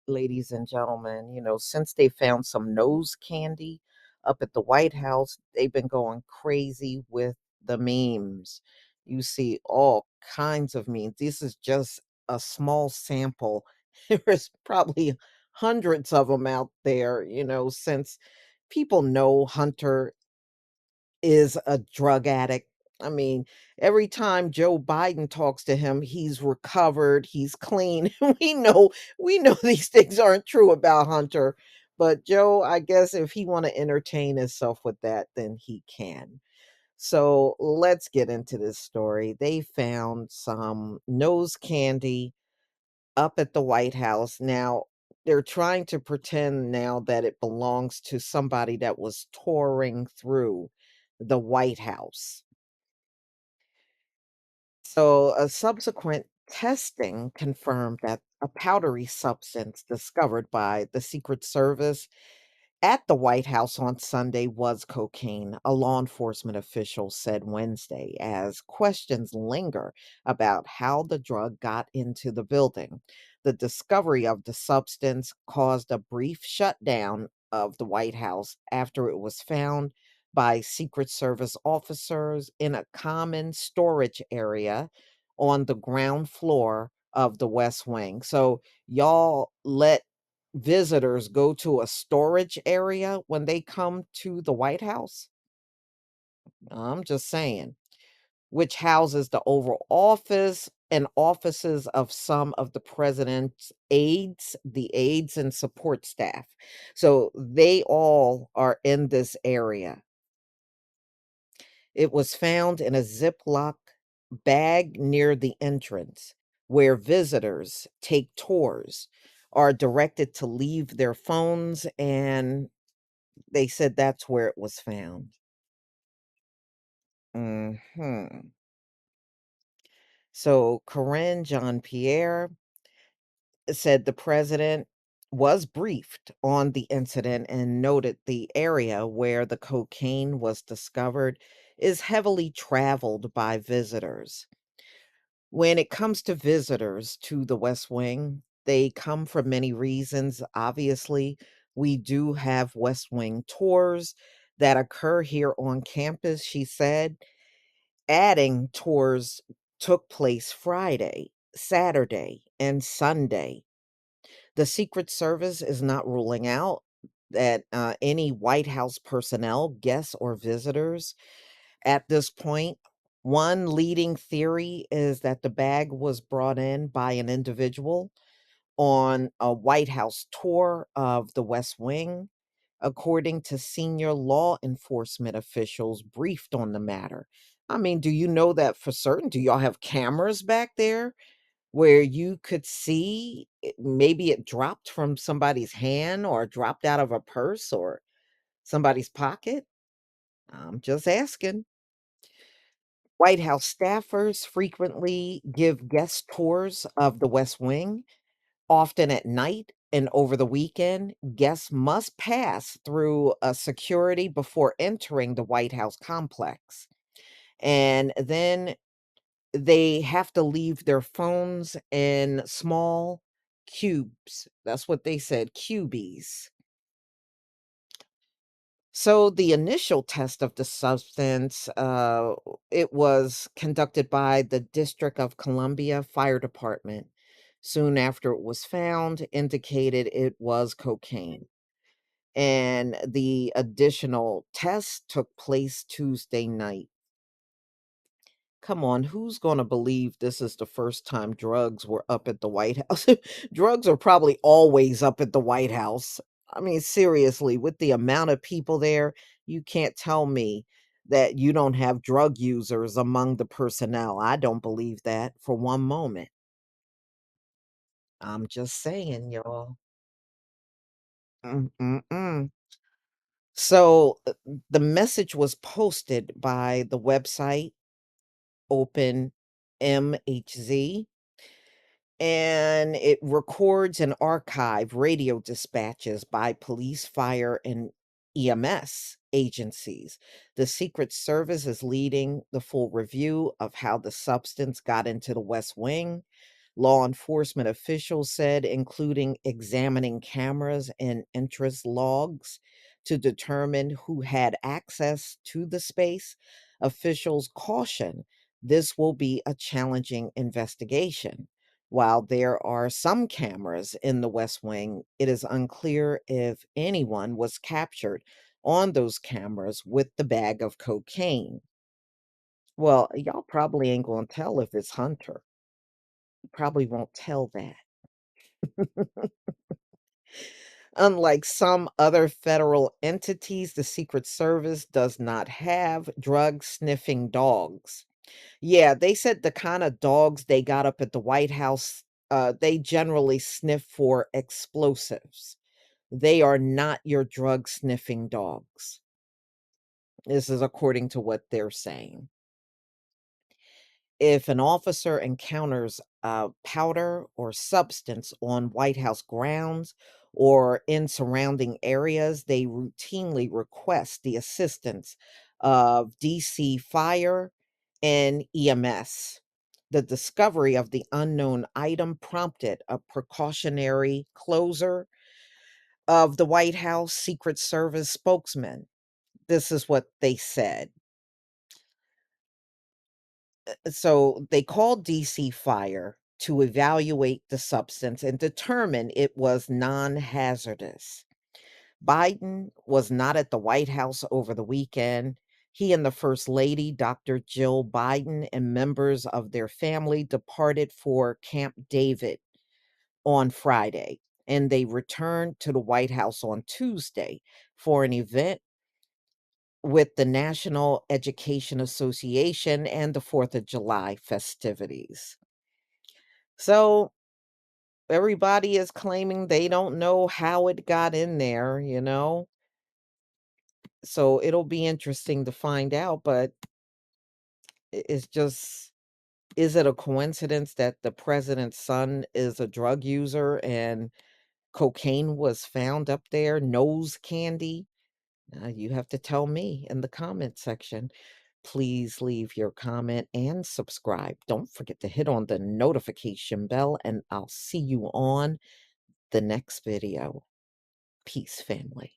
ladies and gentlemen. Since they found some nose candy up at the White House, they've been going crazy with the memes. You see all kinds of memes. This is just a small sample. There's probably hundreds of them out there, since people know Hunter is a drug addict. I mean, every time Joe Biden talks to him, he's recovered, he's clean. We know these things aren't true about Hunter, but Joe, I guess if he want to entertain himself with that, then he can. So let's get into this story. They found some nose candy up at the White House. Now, they're trying to pretend now that it belongs to somebody that was touring through the White House. So, a subsequent testing confirmed that a powdery substance discovered by the Secret Service at the White House on Sunday was cocaine, a law enforcement official said Wednesday, as questions linger about how the drug got into the building. The discovery of the substance caused a brief shutdown of the White House after it was found by Secret Service officers in a common storage area on the ground floor of the West Wing. So, y'all let visitors go to a storage area when they come to the White House? I'm just saying, which houses the Oval Office and offices of some of the president's aides, the aides and support staff. So they all are in this area. It was found in a Ziploc bag near the entrance where visitors take tours, are directed to leave their phones, and they said that's where it was found. Mhm. So Corinne Jean-Pierre said the president was briefed on the incident and noted the area where the cocaine was discovered is heavily traveled by visitors. When it comes to visitors to the West Wing, they come for many reasons. Obviously, we do have West Wing tours that occur here on campus, she said. Adding tours took place Friday, Saturday, and Sunday. The Secret Service is not ruling out that any White House personnel, guests, or visitors at this point. One leading theory is that the bag was brought in by an individual on a White House tour of the West Wing, according to senior law enforcement officials briefed on the matter. I mean, do you know that for certain? Do y'all have cameras back there where you could see maybe it dropped from somebody's hand or dropped out of a purse or somebody's pocket? I'm just asking. White House staffers frequently give guest tours of the West Wing, often at night and over the weekend. Guests must pass through a security before entering the White House complex. And then they have to leave their phones in small cubes. That's what they said, cubies. So the initial test of the substance, it was conducted by the District of Columbia Fire Department. Soon after it was found, indicated it was cocaine. And the additional test took place Tuesday night. Come on, who's gonna believe this is the first time drugs were up at the White House? Drugs are probably always up at the White House. I mean, seriously, with the amount of people there, you can't tell me that you don't have drug users among the personnel. I don't believe that for one moment. I'm just saying, y'all. Mm-mm-mm. So the message was posted by the website Open MHZ, and it records and archive radio dispatches by police, fire, and EMS agencies. The Secret Service is leading the full review of how the substance got into the West Wing. Law enforcement officials said, including examining cameras and interest logs to determine who had access to the space. Officials caution this will be a challenging investigation. While there are some cameras in the West Wing, it is unclear if anyone was captured on those cameras with the bag of cocaine. Well, y'all probably ain't gonna tell if it's Hunter. Probably won't tell that. Unlike some other federal entities, the Secret Service does not have drug sniffing dogs. Yeah, they said the kind of dogs they got up at the White House, they generally sniff for explosives. They are not your drug sniffing dogs. This is according to what they're saying. If an officer encounters powder or substance on White House grounds or in surrounding areas, they routinely request the assistance of DC Fire and EMS. The discovery of the unknown item prompted a precautionary closure of the White House Secret Service spokesman. This is what they said. So they called DC Fire to evaluate the substance and determine it was non hazardous. Biden was not at the White House over the weekend. He and the First Lady, Dr. Jill Biden, and members of their family departed for Camp David on Friday, and they returned to the White House on Tuesday for an event with the National Education Association and the 4th of July festivities. So everybody is claiming they don't know how it got in there. So it'll be interesting to find out, but it's just, is it a coincidence that the president's son is a drug user and cocaine was found up there? Nose candy? You have to tell me in the comment section. Please leave your comment and subscribe. Don't forget to hit on the notification bell, and I'll see you on the next video. Peace, family.